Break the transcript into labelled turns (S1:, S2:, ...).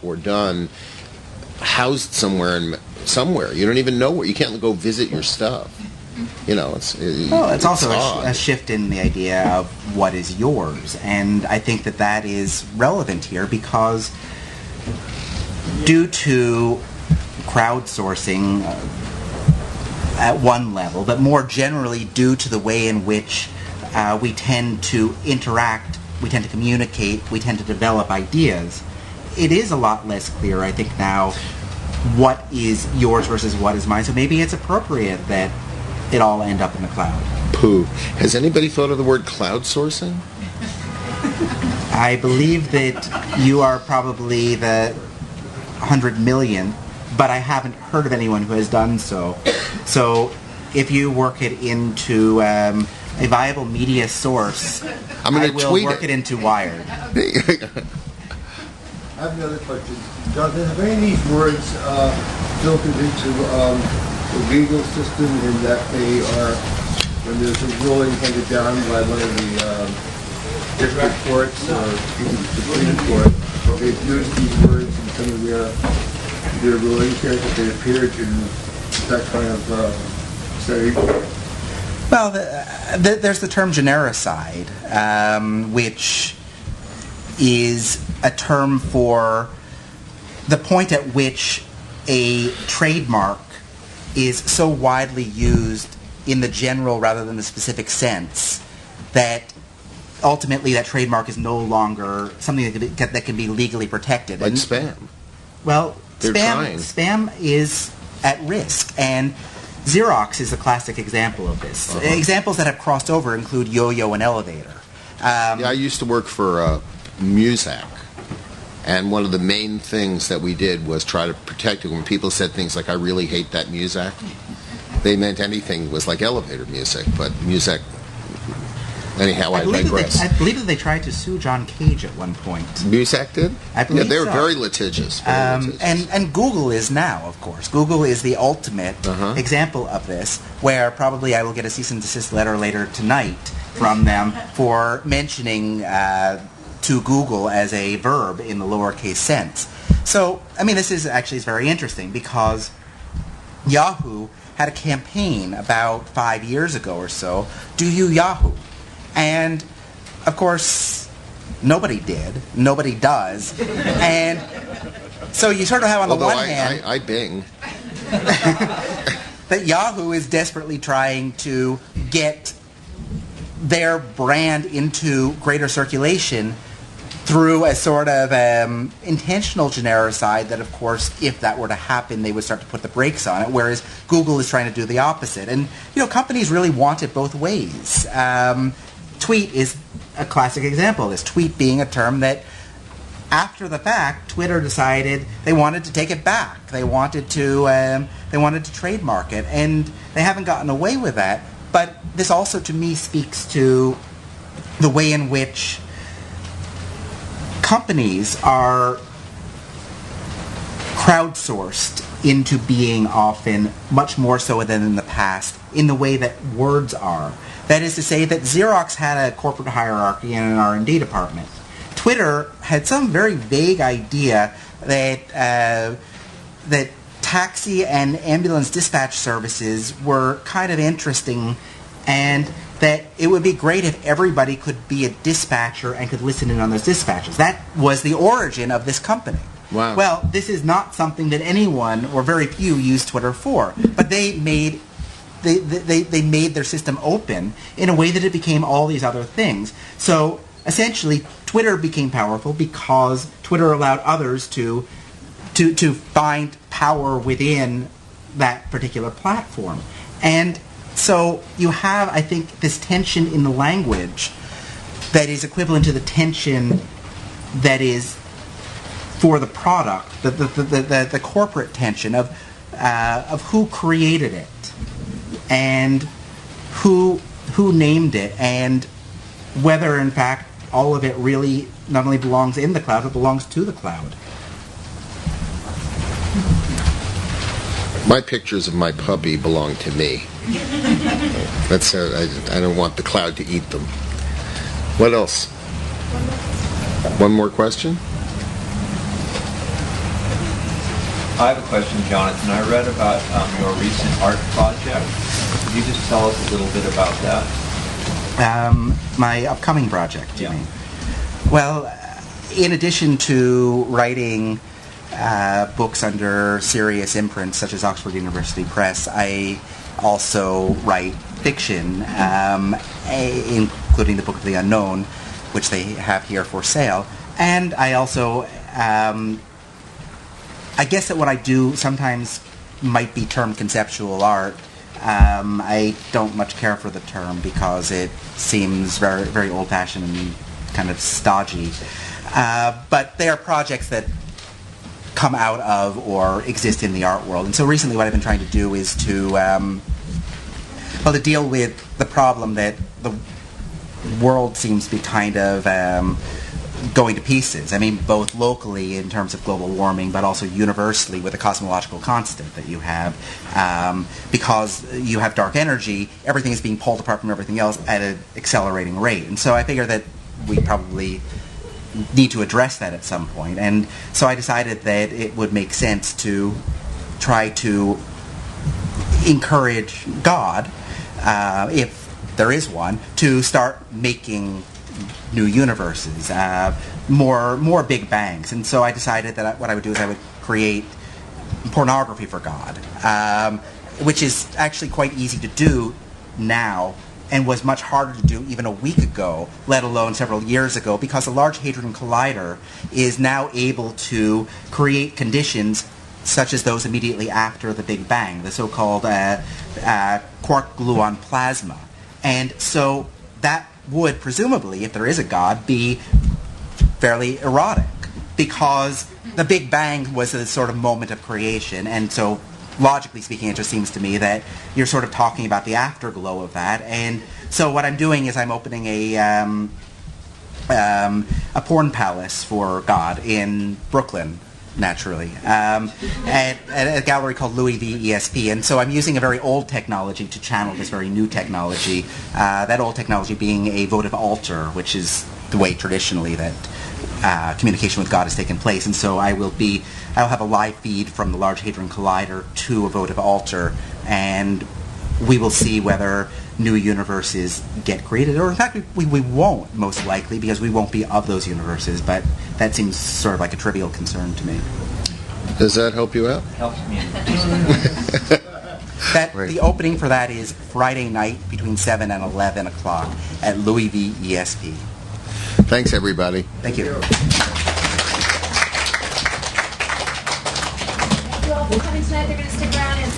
S1: or done housed somewhere. You don't even know where. You can't go visit your stuff.
S2: It's also a shift in the idea of what is yours, and I think that is relevant here because due to crowdsourcing at one level, but more generally due to the way in which we tend to interact, we tend to communicate, we tend to develop ideas, it is a lot less clear, I think, now what is yours versus what is mine. So maybe it's appropriate that it all end up in the cloud.
S1: Pooh. Has anybody thought of the word cloud sourcing?
S2: I believe that you are probably the 100 million, but I haven't heard of anyone who has done so. So if you work it into a viable media source, I will work it into Wired.
S3: I have another question. Jonathan, have any of these words filtered into the legal system in that they are, when there's a ruling handed down by one of the district courts or even the Supreme Court, they've used these words in some of their rulings here that they appear to that kind of say?
S2: Well, there's the term genericide, which is a term for the point at which a trademark is so widely used in the general rather than the specific sense that ultimately that trademark is no longer something that can be legally protected.
S1: Like spam.
S2: Well, spam is at risk, and Xerox is a classic example of this. Examples that have crossed over include Yo-Yo and Elevator.
S1: I used to work for Muzak. And one of the main things that we did was try to protect it. When people said things like, I really hate that Muzak, they meant anything that was like elevator music. But Muzak, anyhow, I digress.
S2: I believe that they tried to sue John Cage at one point.
S1: Muzak did?
S2: I believe
S1: they were
S2: so.
S1: very litigious.
S2: And Google is now, of course. Google is the ultimate example of this, where probably I will get a cease and desist letter later tonight from them for mentioning to Google as a verb in the lowercase sense. So, this is very interesting because Yahoo had a campaign about 5 years ago or so, Do You Yahoo? And, of course, nobody did. Nobody does. And so you sort of have on the one hand...
S1: I Bing.
S2: that Yahoo is desperately trying to get their brand into greater circulation through a sort of intentional genericide that, of course, if that were to happen, they would start to put the brakes on it, whereas Google is trying to do the opposite. And, companies really want it both ways. Tweet is a classic example of this. Tweet being a term that, after the fact, Twitter decided they wanted to take it back. They wanted to trademark it, and they haven't gotten away with that. But this also, to me, speaks to the way in which companies are crowdsourced into being often much more so than in the past in the way that words are. That is to say that Xerox had a corporate hierarchy and an R&D department. Twitter had some very vague idea that taxi and ambulance dispatch services were kind of interesting, and that it would be great if everybody could be a dispatcher and could listen in on those dispatches. That was the origin of this company.
S1: Wow.
S2: Well, this is not something that anyone or very few use Twitter for, but they made their system open in a way that it became all these other things. So essentially, Twitter became powerful because Twitter allowed others to find power within that particular platform. And so you have, I think, this tension in the language that is equivalent to the tension that is for the product, the corporate tension of who created it and who named it, and whether, in fact, all of it really not only belongs in the cloud, but belongs to the cloud.
S1: My pictures of my puppy belong to me. That's I don't want the cloud to eat them. What else? One more question?
S4: I have a question, Jonathan. I read about your recent art project. Could you just tell us a little bit about that?
S2: My upcoming project, you
S4: Yeah.
S2: mean? Well, in addition to writing books under serious imprints such as Oxford University Press, I also write fiction, including the Book of the Unknown, which they have here for sale. And I also, I guess that what I do sometimes might be termed conceptual art. I don't much care for the term because it seems very, very old-fashioned and kind of stodgy. But they are projects that come out of or exist in the art world. And so recently what I've been trying to do is to deal with the problem that the world seems to be kind of going to pieces. I mean, both locally in terms of global warming, but also universally with the cosmological constant that you have. Because you have dark energy, everything is being pulled apart from everything else at an accelerating rate. And so I figure that we probably need to address that at some point. And so I decided that it would make sense to try to encourage God, if there is one, to start making new universes, more Big Bangs. And so I decided that what I would do is I would create pornography for God, which is actually quite easy to do now and was much harder to do even a week ago, let alone several years ago, because the Large Hadron Collider is now able to create conditions such as those immediately after the Big Bang, the so-called quark-gluon plasma. And so that would presumably, if there is a God, be fairly erotic, because the Big Bang was a sort of moment of creation, and so logically speaking, it just seems to me that you're sort of talking about the afterglow of that. And so what I'm doing is I'm opening a porn palace for God in Brooklyn, naturally, at a gallery called Louis V. ESP. And so I'm using a very old technology to channel this very new technology, that old technology being a votive altar, which is the way traditionally that communication with God has taken place. And so I'll have a live feed from the Large Hadron Collider to a votive altar, and we will see whether new universes get created, or in fact we won't, most likely, because we won't be of those universes, but that seems sort of like a trivial concern to me.
S1: Does that help you out?
S4: Helps me.
S2: The opening for that is Friday night between 7 and 11 o'clock at Louis V. ESP.
S1: Thanks, everybody.
S2: Thank you.
S5: Thank you all for coming tonight. They're going to stick around and